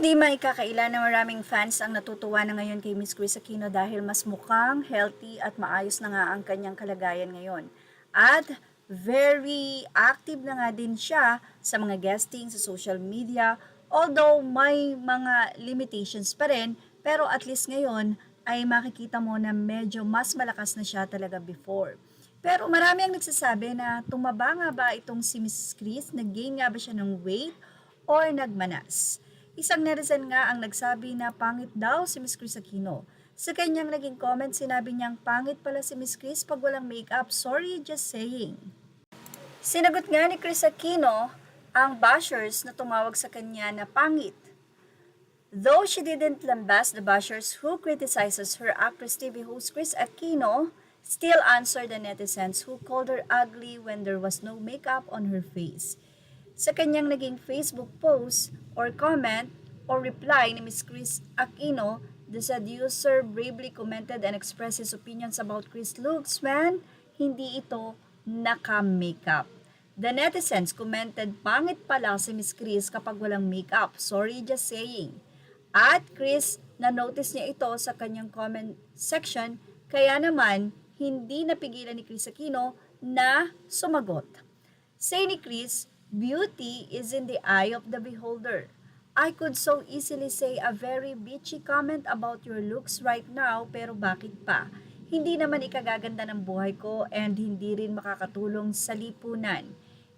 Hindi maikakaila na maraming fans ang natutuwa na ngayon kay Miss Kris Aquino dahil mas mukhang healthy at maayos na nga ang kanyang kalagayan ngayon. At very active na nga din siya sa mga guesting sa social media, although may mga limitations pa rin, pero at least ngayon ay makikita mo na medyo mas malakas na siya talaga before. Pero marami ang nagsasabi na tumaba nga ba itong si Miss Kris, nag-gain nga ba siya ng weight or nagmanas. Isang netizen nga ang nagsabi na pangit daw si Miss Kris Aquino. Sa kanyang naging comment, sinabi niyang pangit pala si Miss Kris pag walang makeup. Sorry, just saying. Sinagot nga ni Kris Aquino ang bashers na tumawag sa kanya na pangit. Though she didn't lambast the bashers who criticizes her actress TV host Kris Aquino, still answered the netizens who called her ugly when there was no makeup on her face. Sa kanyang naging Facebook post or comment or reply ni Ms. Kris Aquino, the said user bravely commented and expressed his opinions about Kris' looks when hindi ito naka-makeup. The netizens commented, pangit pala si Ms. Kris kapag walang makeup. Sorry, just saying. At Kris, na-notice niya ito sa kanyang comment section, kaya naman hindi napigilan ni Kris Aquino na sumagot. Say ni Kris, beauty is in the eye of the beholder. I could so easily say a very bitchy comment about your looks right now, pero bakit pa? Hindi naman ikagaganda ng buhay ko and hindi rin makakatulong sa lipunan.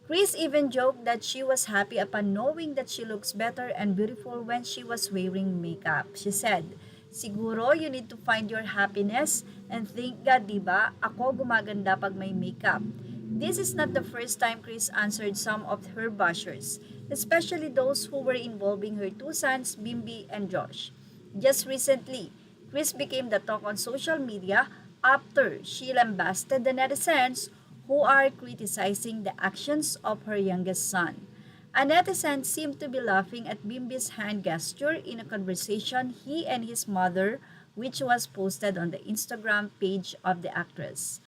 Kris even joked that she was happy upon knowing that she looks better and beautiful when she was wearing makeup. She said, siguro you need to find your happiness and thank God, diba? Ako gumaganda pag may makeup. This is not the first time Kris answered some of her bashers, especially those who were involving her two sons, Bimbi and Josh. Just recently, Kris became the talk on social media after she lambasted the netizens who are criticizing the actions of her youngest son. A netizen seemed to be laughing at Bimbi's hand gesture in a conversation he and his mother, which was posted on the Instagram page of the actress.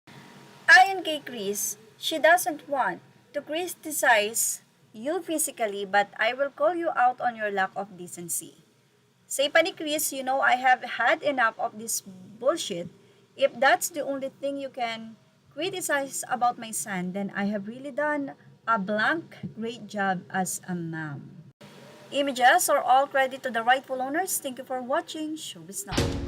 Ayon kay Kris, she doesn't want to criticize you physically, but I will call you out on your lack of decency. Say pa ni Kris, you know I have had enough of this bullshit. If that's the only thing you can criticize about my son, then I have really done a blank great job as a mom. Images are all credit to the rightful owners. Thank you for watching Showbiz Now.